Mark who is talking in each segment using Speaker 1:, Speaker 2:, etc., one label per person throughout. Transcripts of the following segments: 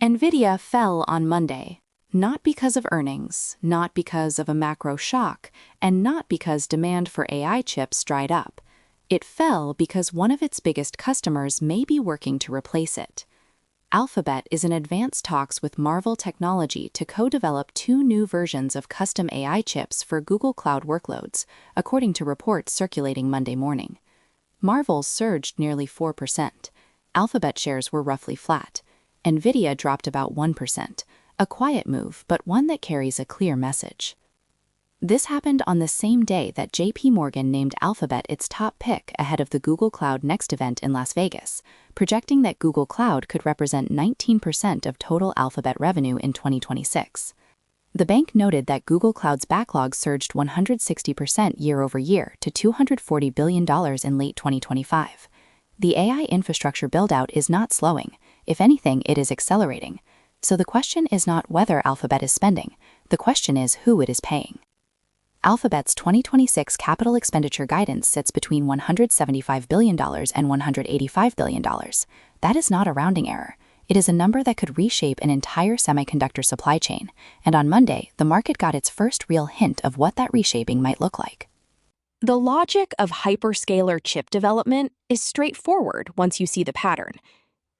Speaker 1: Nvidia fell on Monday, not because of earnings, not because of a macro shock, and not because demand for AI chips dried up. It fell because one of its biggest customers may be working to replace it. Alphabet is in advanced talks with Marvell Technology to co-develop two new versions of custom AI chips for Google Cloud workloads, according to reports circulating Monday morning. Marvell surged nearly 4%. Alphabet shares were roughly flat. Nvidia dropped about 1%, a quiet move but one that carries a clear message. This happened on the same day that JP Morgan named Alphabet its top pick ahead of the Google Cloud Next event in Las Vegas, projecting that Google Cloud could represent 19% of total Alphabet revenue in 2026. The bank noted that Google Cloud's backlog surged 160% year-over-year to $240 billion in late 2025. The AI infrastructure build-out is not slowing. If anything, it is accelerating. So the question is not whether Alphabet is spending. The question is who it is paying. Alphabet's 2026 capital expenditure guidance sits between $175 billion and $185 billion. That is not a rounding error. It is a number that could reshape an entire semiconductor supply chain, and on Monday, the market got its first real hint of what that reshaping might look like.
Speaker 2: The logic of hyperscaler chip development is straightforward once you see the pattern.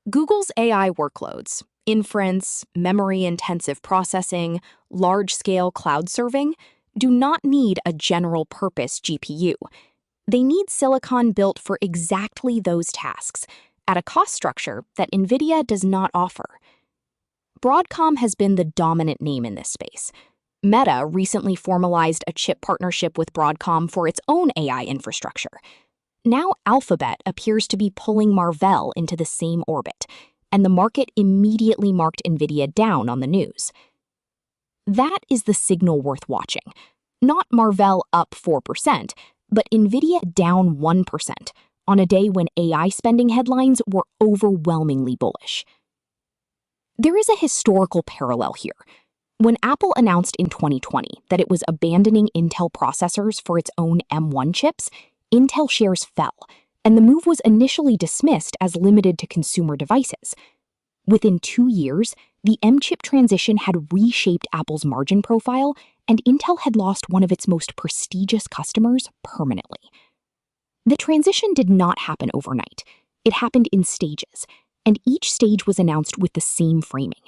Speaker 2: Google's AI workloads, inference, memory-intensive processing, large-scale cloud serving, do not need a general-purpose GPU. They need silicon built for exactly those tasks, at a cost structure that Nvidia does not offer. Broadcom has been the dominant name in this space. Meta recently formalized a chip partnership with Broadcom for its own AI infrastructure. Now Alphabet appears to be pulling Marvell into the same orbit, and the market immediately marked Nvidia down on the news. That is the signal worth watching. Not Marvell up 4%, but Nvidia down 1% on a day when AI spending headlines were overwhelmingly bullish. There is a historical parallel here. When Apple announced in 2020 that it was abandoning Intel processors for its own M1 chips, Intel shares fell, and the move was initially dismissed as limited to consumer devices. Within 2 years, the M-chip transition had reshaped Apple's margin profile, and Intel had lost one of its most prestigious customers permanently. The transition did not happen overnight. It happened in stages, and each stage was announced with the same framing.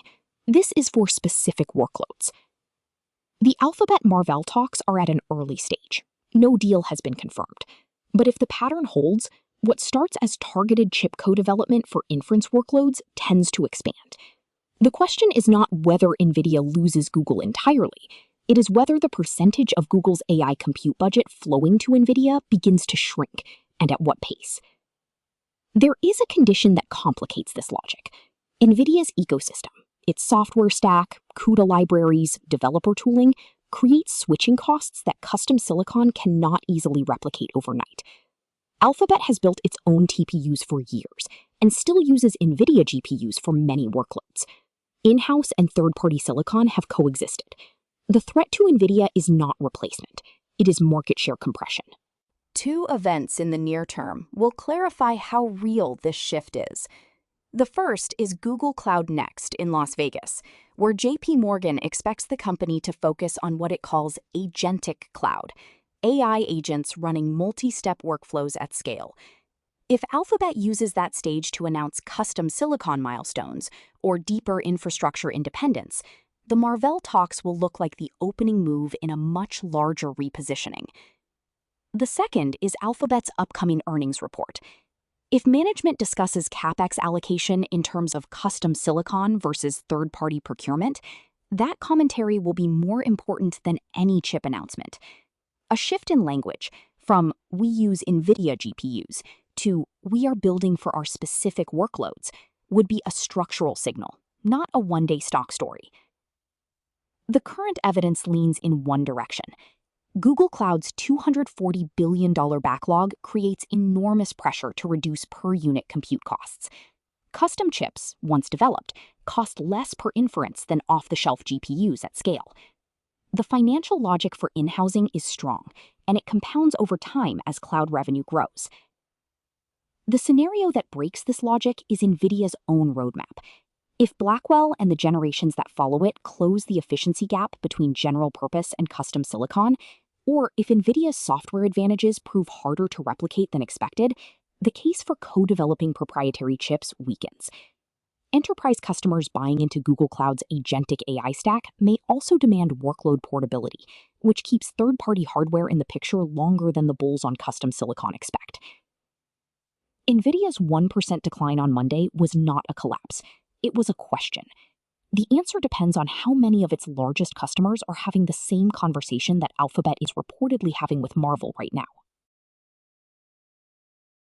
Speaker 2: This is for specific workloads. The Alphabet Marvell talks are at an early stage. No deal has been confirmed. But if the pattern holds, what starts as targeted chip co-development for inference workloads tends to expand. The question is not whether Nvidia loses Google entirely. It is whether the percentage of Google's AI compute budget flowing to Nvidia begins to shrink, and at what pace. There is a condition that complicates this logic. Nvidia's ecosystem, its software stack, CUDA libraries, developer tooling, creates switching costs that custom silicon cannot easily replicate overnight. Alphabet has built its own TPUs for years and still uses Nvidia GPUs for many workloads. In-house and third-party silicon have coexisted. The threat to Nvidia is not replacement. It is market share compression.
Speaker 1: Two events in the near term will clarify how real this shift is. The first is Google Cloud Next in Las Vegas, where JP Morgan expects the company to focus on what it calls agentic cloud, AI agents running multi-step workflows at scale. If Alphabet uses that stage to announce custom silicon milestones or deeper infrastructure independence, the Marvell talks will look like the opening move in a much larger repositioning. The second is Alphabet's upcoming earnings report. If management discusses CapEx allocation in terms of custom silicon versus third-party procurement, that commentary will be more important than any chip announcement. A shift in language from "we use Nvidia GPUs" to "we are building for our specific workloads" would be a structural signal, not a one-day stock story. The current evidence leans in one direction. Google Cloud's $240 billion backlog creates enormous pressure to reduce per-unit compute costs. Custom chips, once developed, cost less per inference than off-the-shelf GPUs at scale. The financial logic for in-housing is strong, and it compounds over time as cloud revenue grows. The scenario that breaks this logic is Nvidia's own roadmap.
Speaker 2: If Blackwell and the generations that follow it close the efficiency gap between general purpose and custom silicon, or if Nvidia's software advantages prove harder to replicate than expected, the case for co-developing proprietary chips weakens. Enterprise customers buying into Google Cloud's agentic AI stack may also demand workload portability, which keeps third-party hardware in the picture longer than the bulls on custom silicon expect. Nvidia's 1% decline on Monday was not a collapse. It was a question. The answer depends on how many of its largest customers are having the same conversation that Alphabet is reportedly having with Marvell right now.